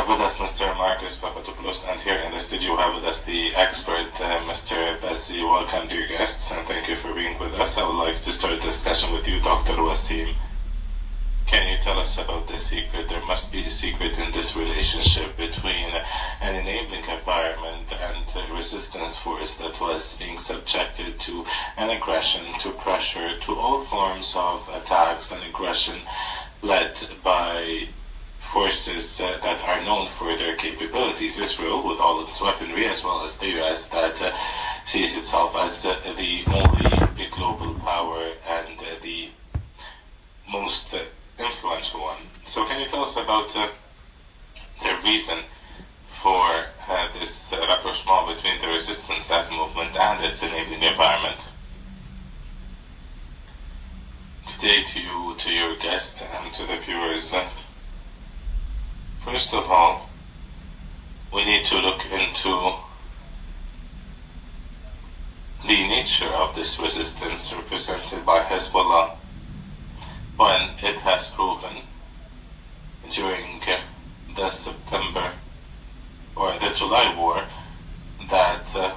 have with us Mr. Marcus Papadopoulos, and here in the studio we have with us the expert, Mr. Bessi. Welcome, dear guests, and thank you for being with us. I would like to start the discussion with you, Dr. Wasim. Can you tell us about the secret? There must be a secret in this relationship between an enabling environment and a resistance force that was being subjected to an aggression, to pressure, to all forms of attacks and aggression led by forces that are known for their capabilities. Israel, with all its weaponry, as well as the US, that sees itself as the only global power and the most influential one. So can you tell us about the reason for this rapprochement between the resistance as movement and its enabling environment? Good day to you, to your guest, and to the viewers. First of all, we need to look into the nature of this resistance represented by Hezbollah, when it has proven during the September or the July war that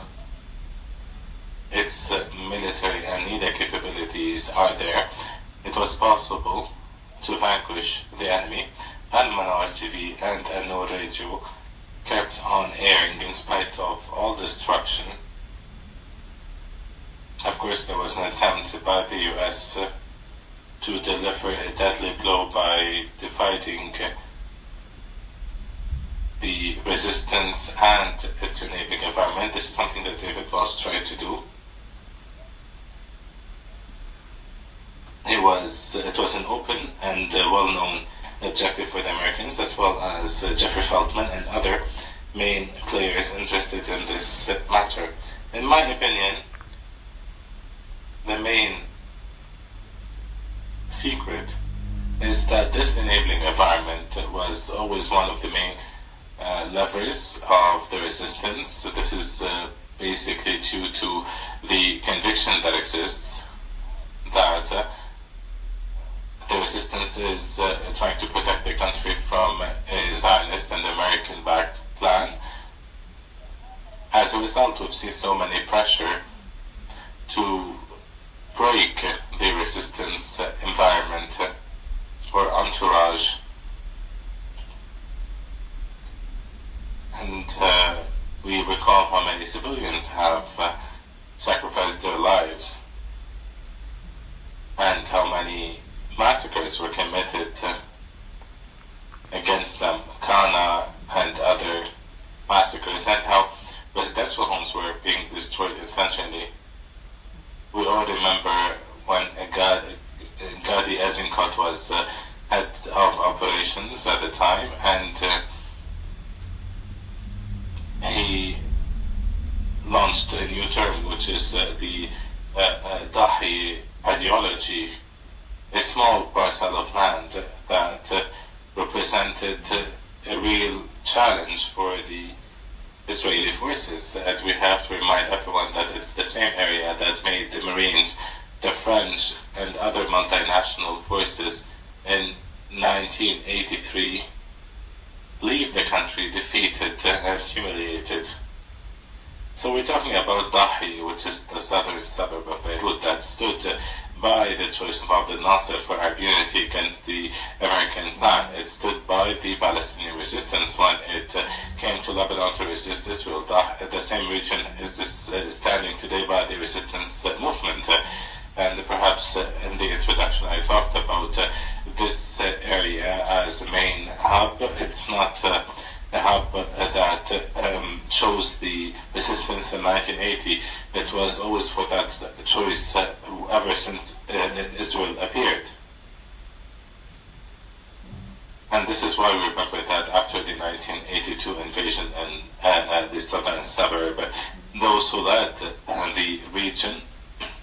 its military and media capabilities are there. It was possible to vanquish the enemy, and Manar TV and An-Noor Radio kept on airing in spite of all destruction. Of course, there was an attempt by the US to deliver a deadly blow by dividing the resistance and its enabling environment. This is something that David Walsh tried to do. It was an open and well-known objective for the Americans, as well as Jeffrey Feltman and other main players interested in this matter. In my opinion, the main secret is that this enabling environment was always one of the main levers of the resistance. This is basically due to the conviction that exists that the resistance is trying to protect the country from a Zionist and American-backed plan. As a result, we've seen so many pressure to break the resistance environment or entourage. And we recall how many civilians have sacrificed their lives and how many massacres were committed against them, Kana and other massacres, and how residential homes were being destroyed intentionally. We all remember when Gadi Eisenkot was head of operations at the time, and he launched a new term, which is the Dahi ideology, a small parcel of land that represented a real challenge for the Israeli forces. And we have to remind everyone that it's the same area that made the Marines, the French, and other multinational forces in 1983 leave the country defeated and humiliated. So we're talking about Dahi, which is the southern suburb of Beirut, that stood by the choice of Abdel Nasser for impunity against the American plan. It stood by the Palestinian resistance when it came to Lebanon to resist Israel. The same region is standing today by the resistance movement. And perhaps in the introduction I talked about this area as a main hub. It's not a hub that chose the resistance in 1980. It was always for that choice ever since Israel appeared. And this is why we remember that after the 1982 invasion and the southern suburb, those who led the region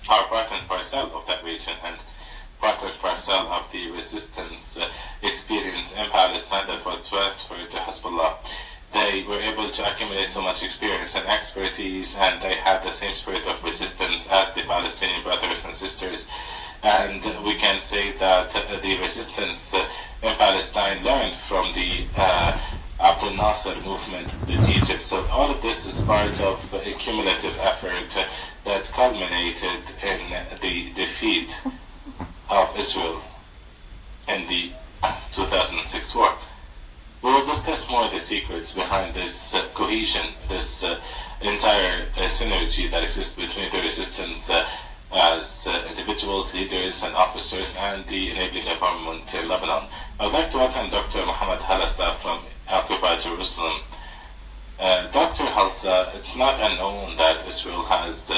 are part and parcel of that region and part and parcel of the resistance experience in Palestine that was transferred to Hezbollah. They were able to accumulate so much experience and expertise, and they had the same spirit of resistance as the Palestinian brothers and sisters. And we can say that the resistance in Palestine learned from the Abdel Nasser movement in Egypt. So all of this is part of a cumulative effort that culminated in the defeat of Israel in the 2006 war. We will discuss more the secrets behind this cohesion, this entire synergy that exists between the resistance as individuals, leaders, and officers, and the enabling environment in Lebanon. I would like to welcome Dr. Mohammed Halassa from occupied Jerusalem. Dr. Halassa, it's not unknown that Israel has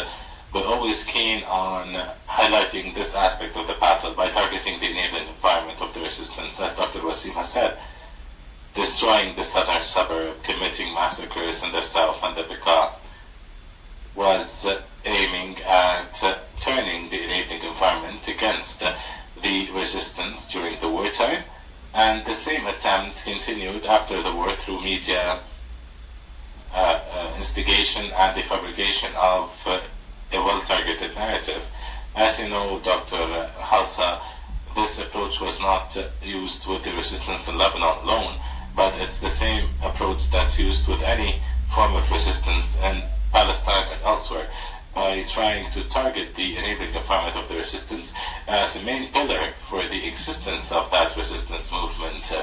been always keen on highlighting this aspect of the battle by targeting the enabling environment of the resistance, as Dr. Wasim has said, destroying the southern suburb, committing massacres in the south and the Bekaa, was aiming at turning the enabling environment against the resistance during the wartime, and the same attempt continued after the war through media instigation and the fabrication of a well-targeted narrative. As you know, Dr. Halsa, this approach was not used with the resistance in Lebanon alone, but it's the same approach that's used with any form of resistance in Palestine and elsewhere, by trying to target the enabling environment of the resistance as a main pillar for the existence of that resistance movement.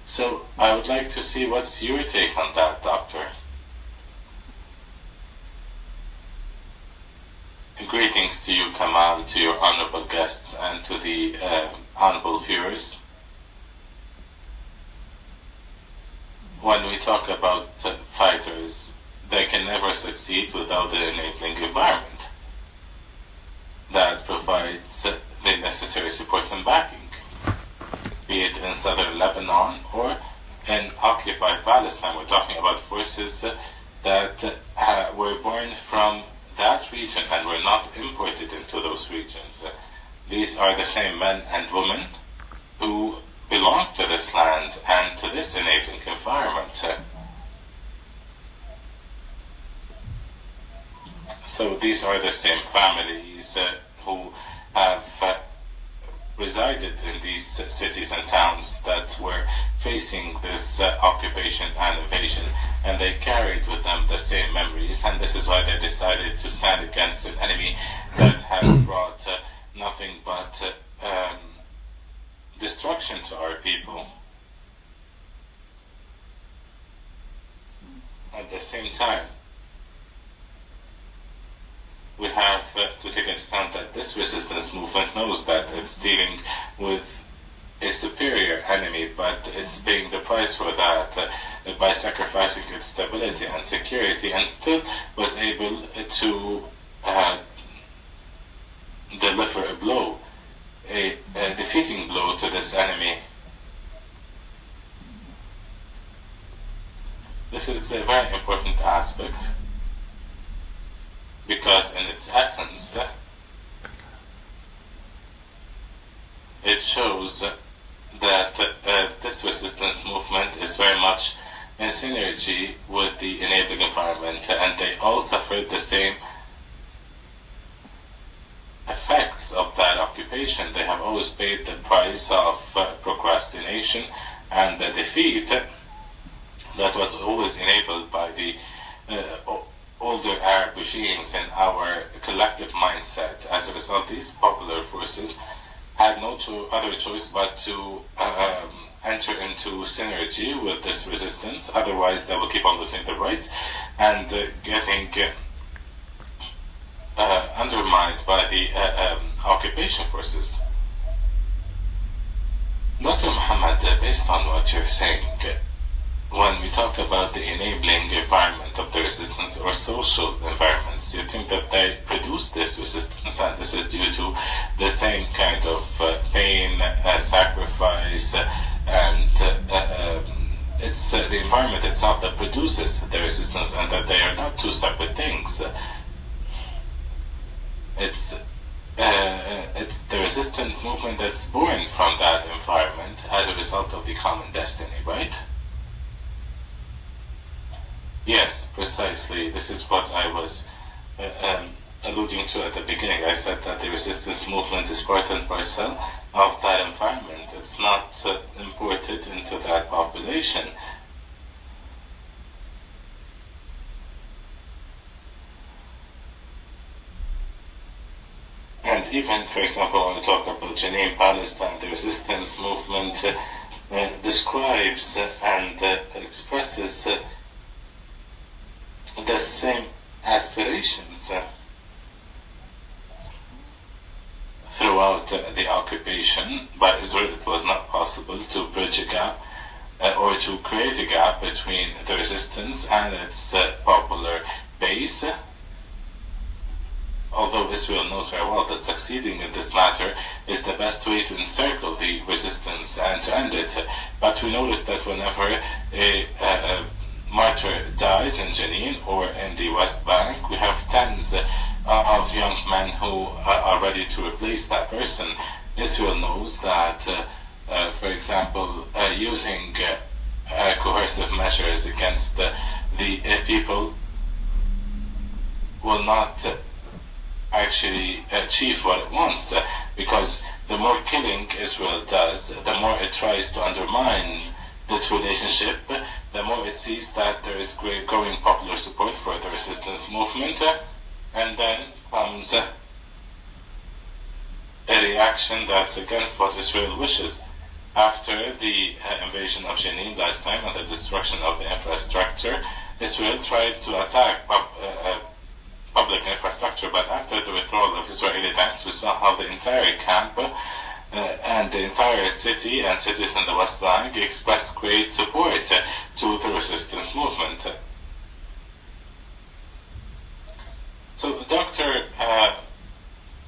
So I would like to see what's your take on that, Doctor. Greetings to you, Kamal, to your honorable guests, and to the honorable viewers. When we talk about fighters, they can never succeed without an enabling environment that provides the necessary support and backing, be it in southern Lebanon or in occupied Palestine. We're talking about forces that were born from that region and were not imported into those regions. These are the same men and women who belong to this land and to this enabling environment. So these are the same families who have resided in these cities and towns that were facing this occupation and invasion, and they carried with them the same memories, and this is why they decided to stand against an enemy that has brought nothing but destruction to our people. At the same time, we have to take into account that this resistance movement knows that it's dealing with a superior enemy, but it's paying the price for that by sacrificing its stability and security, and still was able to deliver a blow, a defeating blow to this enemy. This is a very important aspect, because in its essence, it shows that this resistance movement is very much in synergy with the enabling environment, and they all suffered the same effects of that occupation. They have always paid the price of procrastination and the defeat that was always enabled by the older Arab regimes in our collective mindset. As a result, these popular forces had no other choice but to enter into synergy with this resistance. Otherwise, they will keep on losing their rights and getting undermined by the occupation forces. Dr. Muhammad, based on what you're saying, when we talk about the enabling environment of the resistance or social environments, you think that they produce this resistance, and this is due to the same kind of pain, sacrifice, and it's the environment itself that produces the resistance, and that they are not two separate things. It's the resistance movement that's born from that environment as a result of the common destiny, right? Yes, precisely. This is what I was alluding to at the beginning. I said that the resistance movement is part and parcel of that environment. It's not imported into that population. And even, for example, when we talk about Jenin, Palestine, the resistance movement describes and expresses the same aspirations throughout the occupation. By Israel, it was not possible to bridge a gap or to create a gap between the resistance and its popular base. Although Israel knows very well that succeeding in this matter is the best way to encircle the resistance and to end it. But we notice that whenever a martyr dies in Jenin or in the West Bank, we have tens of young men who are ready to replace that person. Israel knows that, for example, using coercive measures against the people will not actually achieve what it wants, because the more killing Israel does, the more it tries to undermine this relationship, the more it sees that there is growing popular support for the resistance movement, and then comes a reaction that's against what Israel wishes. After the invasion of Jenin last time and the destruction of the infrastructure, Israel tried to attack public infrastructure, but after the withdrawal of Israeli tanks, we saw how the entire camp and the entire city and cities in the West Bank expressed great support to the resistance movement. So, Doctor,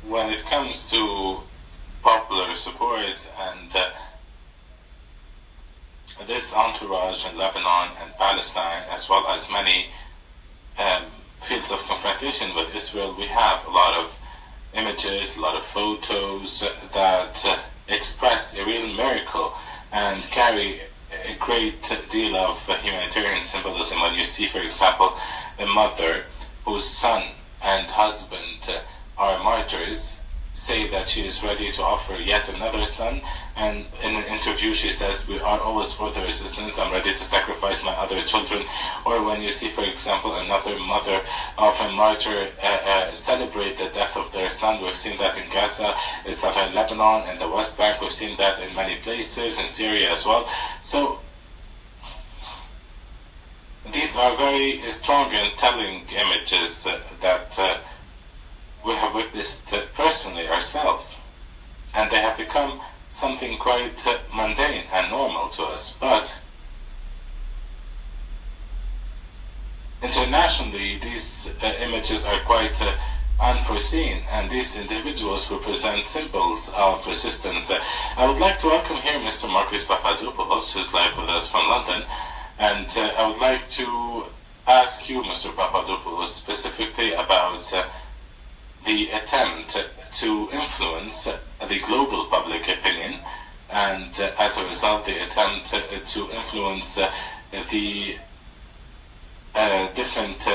when it comes to popular support and this entourage in Lebanon and Palestine, as well as many fields of confrontation with Israel, we have a lot of images, a lot of photos that express a real miracle and carry a great deal of humanitarian symbolism. When you see, for example, a mother whose son and husband are martyrs say that she is ready to offer yet another son, and in an interview she says, "We are always for the resistance, I'm ready to sacrifice my other children." Or when you see, for example, another mother of a martyr celebrate the death of their son, we've seen that in Gaza, it's that in Lebanon and the West Bank, we've seen that in many places, in Syria as well. So these are very strong and telling images that we have witnessed personally ourselves, and they have become something quite mundane and normal to us. But internationally, these images are quite unforeseen, and these individuals represent symbols of resistance. I would like to welcome here Mr. Marcus Papadopoulos, who's live with us from London, and I would like to ask you, Mr. Papadopoulos, specifically about the attempt to influence the global public opinion, and as a result, the attempt to influence the different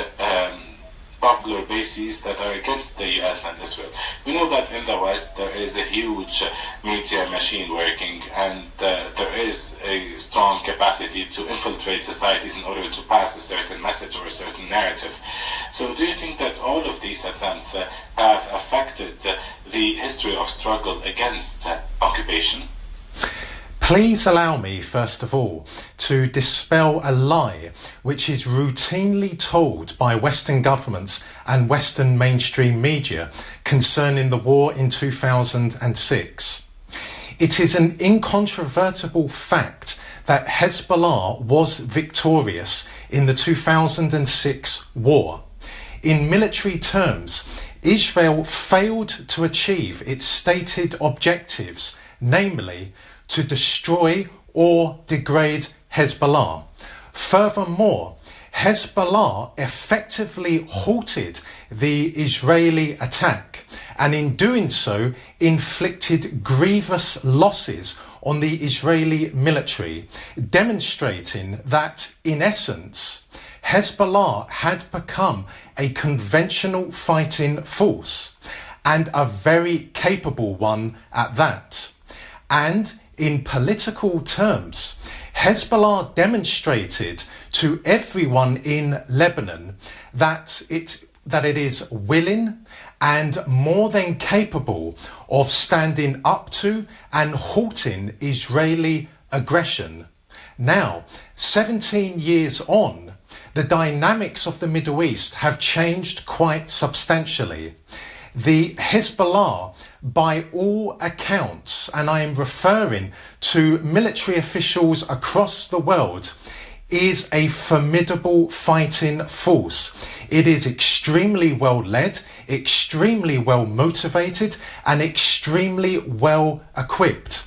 popular bases that are against the US and Israel. We know that in the West there is a huge media machine working, and there is a strong capacity to infiltrate societies in order to pass a certain message or a certain narrative. So do you think that all of these attempts have affected the history of struggle against occupation? Please allow me, first of all, to dispel a lie which is routinely told by Western governments and Western mainstream media concerning the war in 2006. It is an incontrovertible fact that Hezbollah was victorious in the 2006 war. In military terms, Israel failed to achieve its stated objectives, namely to destroy or degrade Hezbollah. Furthermore, Hezbollah effectively halted the Israeli attack, and in doing so inflicted grievous losses on the Israeli military, demonstrating that, in essence, Hezbollah had become a conventional fighting force, and a very capable one at that. And in political terms, Hezbollah demonstrated to everyone in Lebanon that it is willing and more than capable of standing up to and halting Israeli aggression. Now, 17 years on, the dynamics of the Middle East have changed quite substantially. The Hezbollah, by all accounts, and I am referring to military officials across the world, is a formidable fighting force. It is extremely well led, extremely well motivated, and extremely well equipped.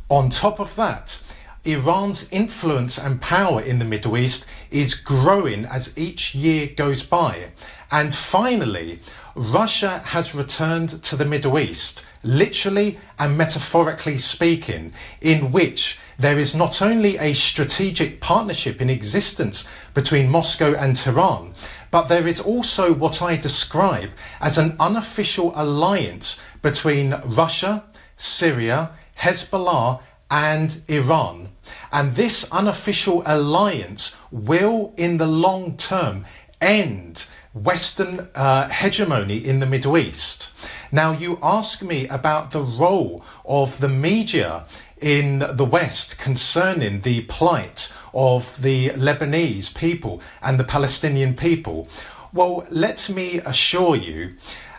On top of that, Iran's influence and power in the Middle East is growing as each year goes by. And finally, Russia has returned to the Middle East, literally and metaphorically speaking, in which there is not only a strategic partnership in existence between Moscow and Tehran, but there is also what I describe as an unofficial alliance between Russia, Syria, Hezbollah, and Iran. And this unofficial alliance will, in the long term, end Western hegemony in the Middle East. Now, you ask me about the role of the media in the West concerning the plight of the Lebanese people and the Palestinian people. Well, let me assure you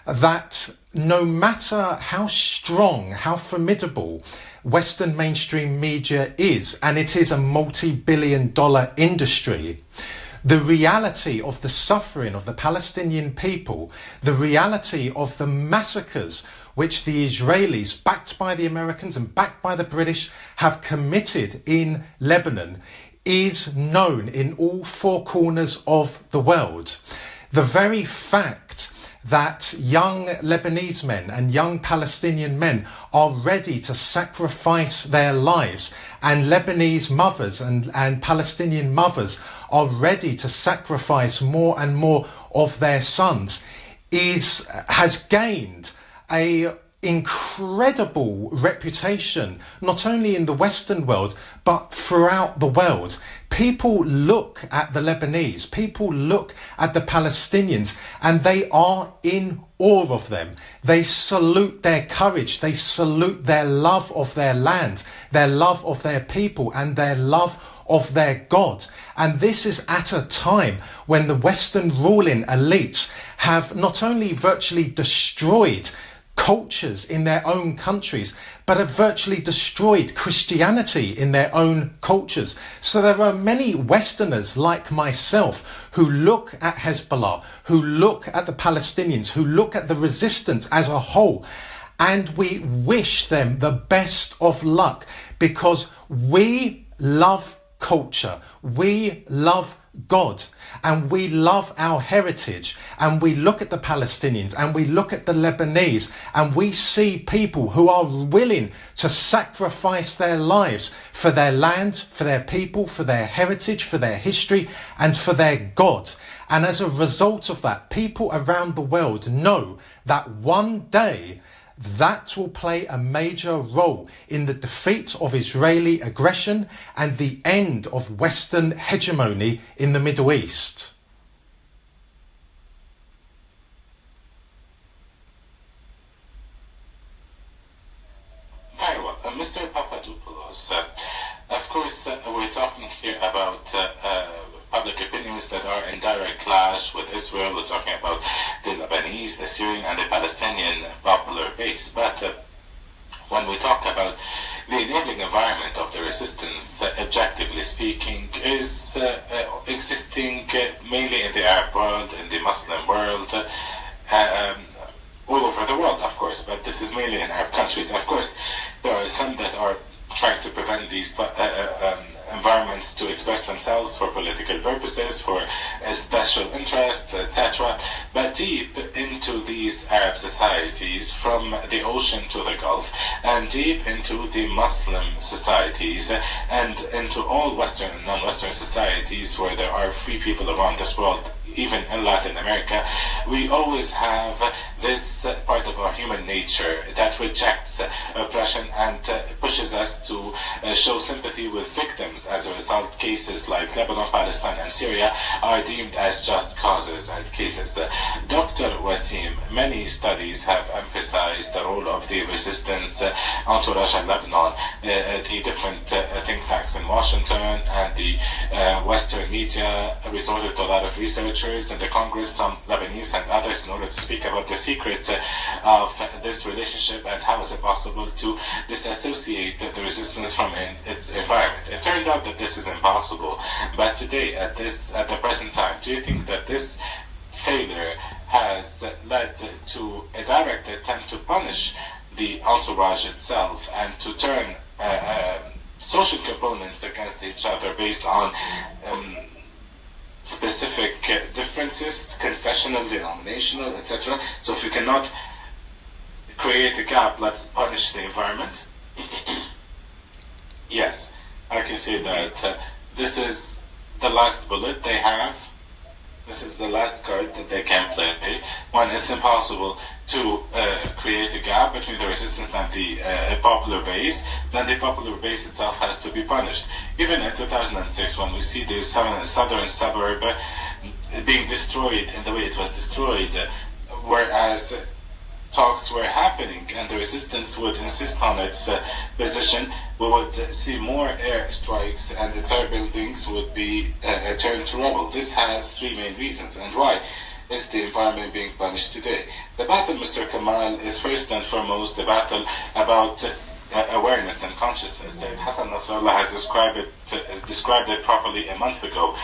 that no matter how strong, how formidable Western mainstream media is, and it is a multi-billion-dollar industry, the reality of the suffering of the Palestinian people, the reality of the massacres which the Israelis, backed by the Americans and backed by the British, have committed in Lebanon, is known in all four corners of the world. The very fact that young Lebanese men and young Palestinian men are ready to sacrifice their lives, and Lebanese mothers and Palestinian mothers are ready to sacrifice more and more of their sons, has gained a incredible reputation, not only in the Western world, but throughout the world. People look at the Lebanese, people look at the Palestinians, and they are in awe of them. They salute their courage, they salute their love of their land, their love of their people, and their love of their God. And this is at a time when the Western ruling elites have not only virtually destroyed cultures in their own countries, but have virtually destroyed Christianity in their own cultures. So there are many Westerners like myself who look at Hezbollah, who look at the Palestinians, who look at the resistance as a whole, and we wish them the best of luck, because we love culture, we love God, and we love our heritage, and we look at the Palestinians and we look at the Lebanese, and we see people who are willing to sacrifice their lives for their land, for their people, for their heritage, for their history, and for their God. And as a result of that, people around the world know that one day that will play a major role in the defeat of Israeli aggression and the end of Western hegemony in the Middle East. Very well. Mr. Papadopoulos, of course, we're talking here about public opinions that are in direct clash with Israel. We're talking about the Lebanese, the Syrian, and the Palestinian popular base. But when we talk about the enabling environment of the resistance, objectively speaking, is existing mainly in the Arab world, in the Muslim world, all over the world, of course, but this is mainly in Arab countries. Of course, there are some that are trying to prevent these environments to express themselves for political purposes, for special interests, etc. But deep into these Arab societies, from the ocean to the Gulf, and deep into the Muslim societies, and into all Western and non-Western societies where there are free people around this world, even in Latin America, we always have this part of our human nature that rejects oppression and pushes us to show sympathy with victims. As a result, cases like Lebanon, Palestine, and Syria are deemed as just causes and cases. Dr. Wasim, many studies have emphasized the role of the resistance entourage in Lebanon. The different think tanks in Washington and the Western media resorted to a lot of researchers in the Congress, some Lebanese and others, in order to speak about the secret of this relationship and how is it possible to disassociate the resistance from its environment. It turned out that this is impossible, but today, at the present time, do you think that this failure has led to a direct attempt to punish the entourage itself and to turn social components against each other based on specific differences, confessional, denominational, etc.? So if we cannot create a gap, let's punish the environment? Yes, I can say that this is the last bullet they have. This is the last card that they can play. When it's impossible to create a gap between the resistance and the popular base, then the popular base itself has to be punished. Even in 2006, when we see the southern suburb being destroyed in the way it was destroyed, whereas talks were happening and the resistance would insist on its position, we would see more air strikes and entire buildings would be turned to rubble. This has three main reasons. And why is the environment being punished today? The battle, Mr. Kamal, is first and foremost the battle about awareness and consciousness. Hassan Nasrallah has described it properly a month ago.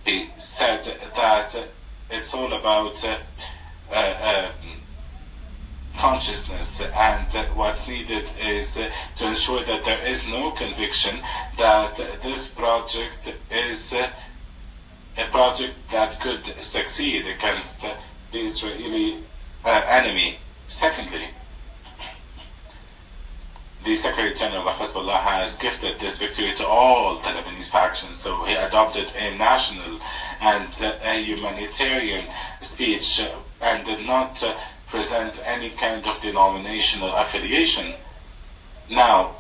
He said that it's all about consciousness, and what's needed is to ensure that there is no conviction that this project is a project that could succeed against the Israeli enemy. Secondly, the Secretary General of Hezbollah has gifted this victory to all the Lebanese factions, so he adopted a national and a humanitarian speech and did not present any kind of denominational affiliation. Now,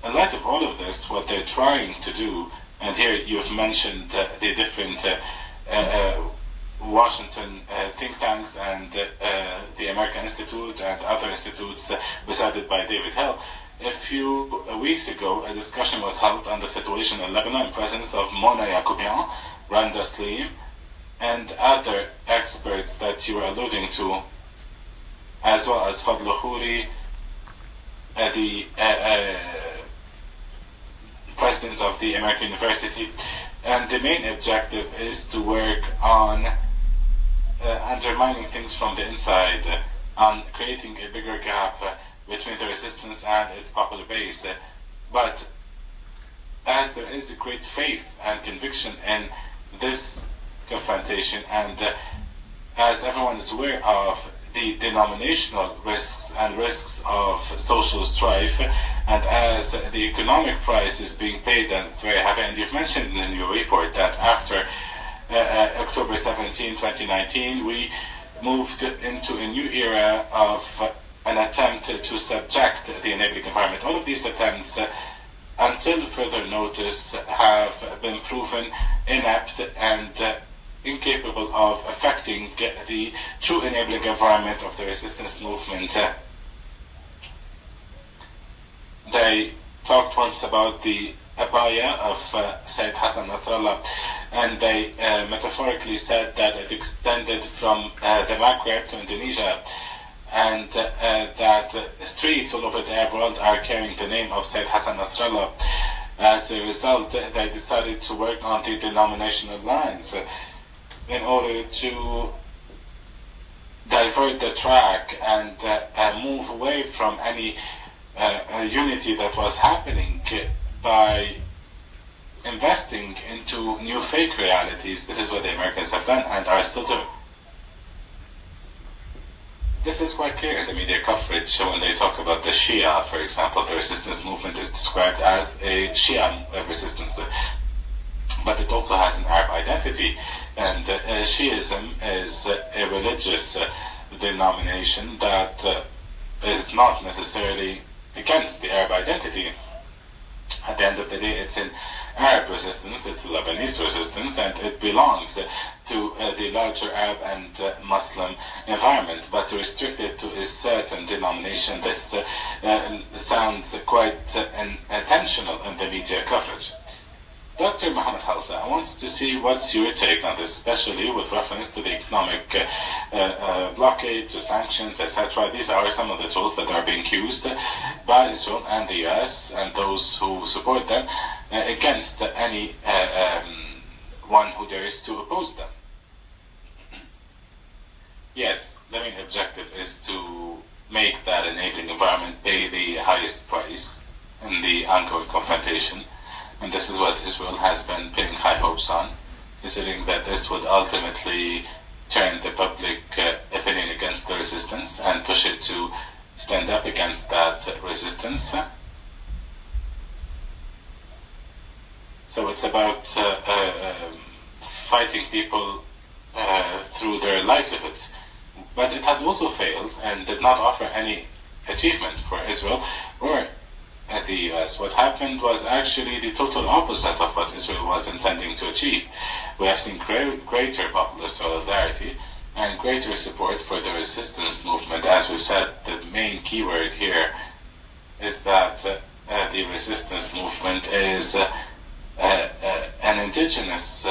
in light of all of this, what they're trying to do, and here you've mentioned the different Washington think tanks and the American Institute and other institutes presided by David Hill. A few weeks ago, a discussion was held on the situation in Lebanon in presence of Mona Yacoubian, Randa Slim, and other experts that you were alluding to, as well as Fadl Khouri, the president of the American University. And the main objective is to work on undermining things from the inside, on creating a bigger gap between the resistance and its popular base. But as there is a great faith and conviction in this confrontation, and as everyone is aware of the denominational risks and risks of social strife, and as the economic price is being paid and it's very heavy, and you've mentioned in your report that after October 17, 2019, we moved into a new era of an attempt to subject the enabling environment. All of these attempts, until further notice, have been proven inept and incapable of affecting the true enabling environment of the resistance movement. They talked once about the abaya of Sayyid Hassan Nasrallah, and they metaphorically said that it extended from the Maghreb to Indonesia, and that streets all over the Arab world are carrying the name of Sayyid Hassan Nasrallah. As a result, they decided to work on the denominational lines in order to divert the track and move away from any unity that was happening by investing into new fake realities. This is what the Americans have done and are still doing. This is quite clear in the media coverage. When they talk about the Shia, for example, the resistance movement is described as a Shia resistance, but it also has an Arab identity. And Shiism is a religious denomination that is not necessarily against the Arab identity. At the end of the day, it's an Arab resistance, it's a Lebanese resistance, and it belongs to the larger Arab and Muslim environment. But to restrict it to a certain denomination, this sounds quite intentional in the media coverage. Dr. Mohammed Halsa, I want to see what's your take on this, especially with reference to the economic blockade, to sanctions, etc. These are some of the tools that are being used by Israel and the US and those who support them against any one who dares to oppose them. Yes, the main objective is to make that enabling environment pay the highest price in the ongoing confrontation. And this is what Israel has been pinning high hopes on, considering that this would ultimately turn the public opinion against the resistance and push it to stand up against that resistance. So it's about fighting people through their livelihoods. But it has also failed and did not offer any achievement for Israel or the US. What happened was actually the total opposite of what Israel was intending to achieve. We have seen greater popular solidarity and greater support for the resistance movement. As we've said, the main keyword here is that the resistance movement is an indigenous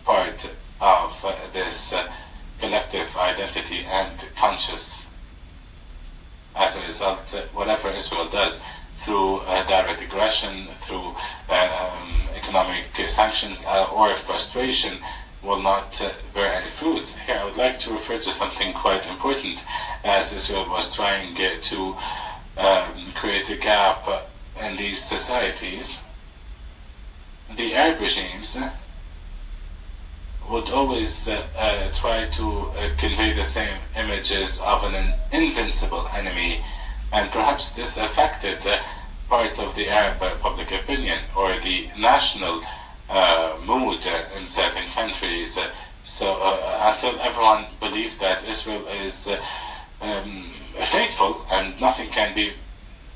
part of this collective identity and conscious. As a result, whatever Israel does through direct aggression, through economic sanctions or frustration will not bear any fruits. Here I would like to refer to something quite important, as Israel was trying to create a gap in these societies. The Arab regimes would always try to convey the same images of an invincible enemy, and perhaps this affected part of the Arab public opinion or the national mood in certain countries. So until everyone believed that Israel is faithful and nothing can be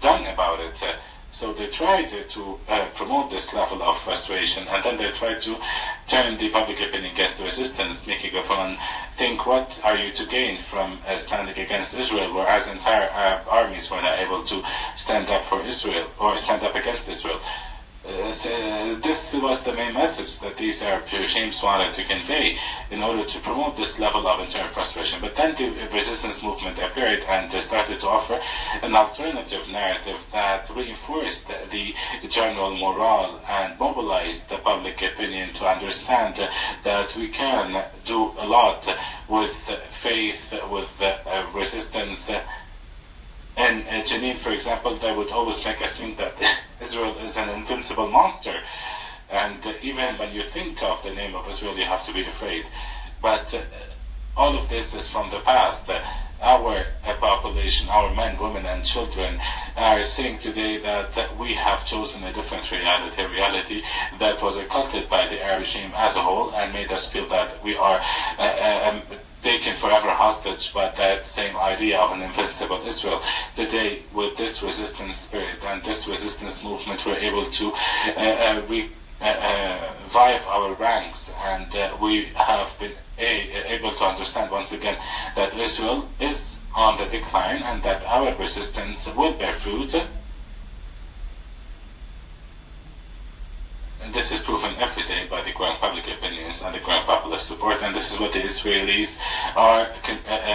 done about it. So they tried to promote this level of frustration, and then they tried to turn the public opinion against the resistance, making everyone think, what are you to gain from standing against Israel, whereas entire Arab armies were not able to stand up for Israel or stand up against Israel. This was the main message that these Arab regimes wanted to convey in order to promote this level of internal frustration. But then the resistance movement appeared and started to offer an alternative narrative that reinforced the general morale and mobilized the public opinion to understand that we can do a lot with faith, with resistance. In Jenin, for example, they would always make us think that Israel is an invincible monster. And even when you think of the name of Israel, you have to be afraid. But all of this is from the past. Our population, our men, women, and children are saying today that we have chosen a different reality, a reality that was occulted by the Arab regime as a whole and made us feel that we are taken forever hostage by that same idea of an invincible Israel. Today, with this resistance spirit and this resistance movement, we're able to revive our ranks, and we have been able to understand once again that Israel is on the decline and that our resistance will bear fruit. And this is proven every day by the growing public opinions and the growing popular support, and this is what the Israelis are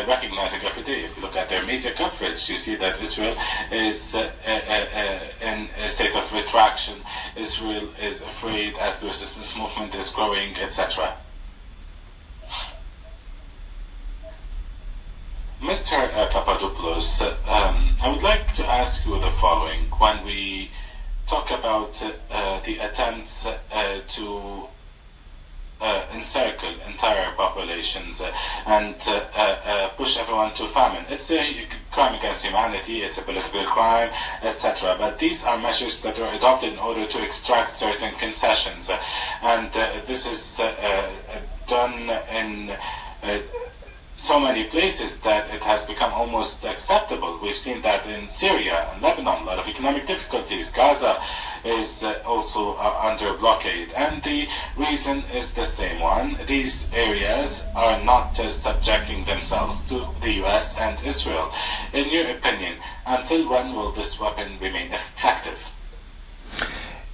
recognizing every day. If you look at their media coverage, you see that Israel is in a state of retraction. Israel is afraid as the resistance movement is growing, etc. Mr. Papadopoulos, I would like to ask you the following. When we talk about the attempts to encircle entire populations and push everyone to famine. It's a crime against humanity, it's a political crime, etc. But these are measures that are adopted in order to extract certain concessions. And this is done in so many places that it has become almost acceptable. We've seen that in Syria and Lebanon, a lot of economic difficulties. Gaza is also under blockade, and the reason is the same one. These areas are not subjecting themselves to the US and Israel. In your opinion, until when will this weapon remain effective?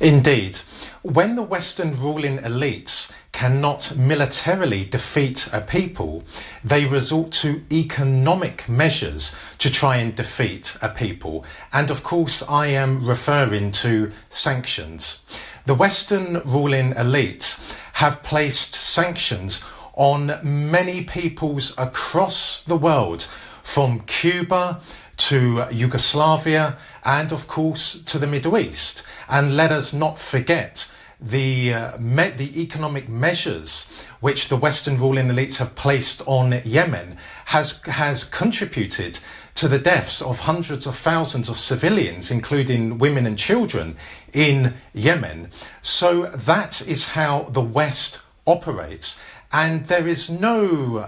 Indeed. When the Western ruling elites cannot militarily defeat a people, they resort to economic measures to try and defeat a people. And of course, I am referring to sanctions. The Western ruling elites have placed sanctions on many peoples across the world, from Cuba to Yugoslavia and of course to the Middle East. And let us not forget the economic measures which the Western ruling elites have placed on Yemen has contributed to the deaths of hundreds of thousands of civilians, including women and children, in Yemen. So that is how the West operates, and there is no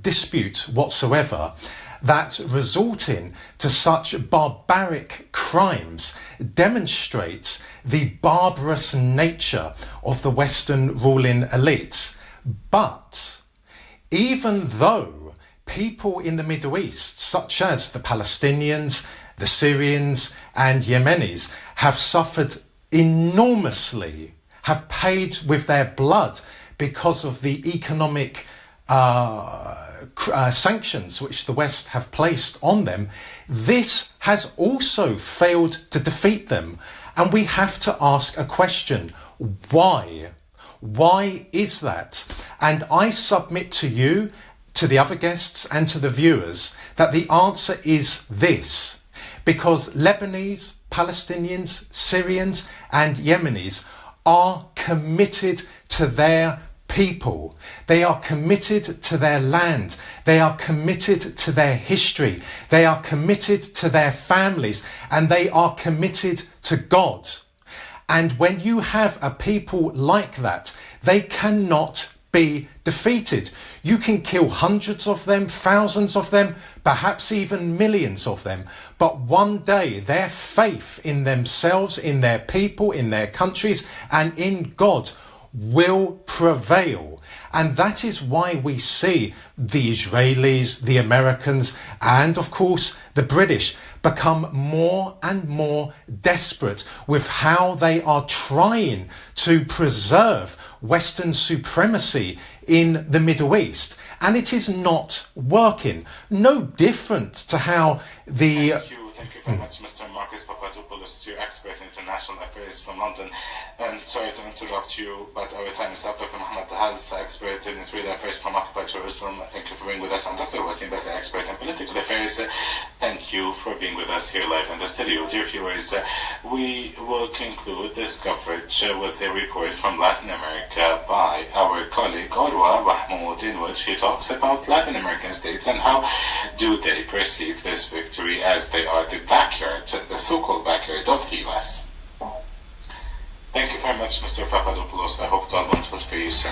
dispute whatsoever that resorting to such barbaric crimes demonstrates the barbarous nature of the Western ruling elites. But even though people in the Middle East, such as the Palestinians, the Syrians and Yemenis, have suffered enormously, have paid with their blood because of the economic sanctions which the West have placed on them, this has also failed to defeat them. And we have to ask a question: why? Why is that? And I submit to you, to the other guests and to the viewers, that the answer is this: because Lebanese, Palestinians, Syrians and Yemenis are committed to their people. They are committed to their land. They are committed to their history. They are committed to their families, and they are committed to God. And when you have a people like that, they cannot be defeated. You can kill hundreds of them, thousands of them, perhaps even millions of them. But one day their faith in themselves, in their people, in their countries and in God will prevail. And that is why we see the Israelis, the Americans and of course the British become more and more desperate with how they are trying to preserve Western supremacy in the Middle East. And it is not working. No different to how the... Thank you very much, Mr. Marcus Papadopoulos, your expert in international affairs from London. And sorry to interrupt you, but our time is up. Dr. Mohammed Hals, expert in Israeli affairs from occupied Jerusalem. Thank you for being with us. And Dr. Wasim Beza, expert in political affairs. Thank you for being with us here live in the studio. Dear viewers, we will conclude this coverage with a report from Latin America by our colleague Orwa Mahmoud, in which he talks about Latin American states and how do they perceive this victory, as they are the backyard, the so-called backyard of the US. Thank you very much, Mr. Papadopoulos. I hope that went well for you, sir.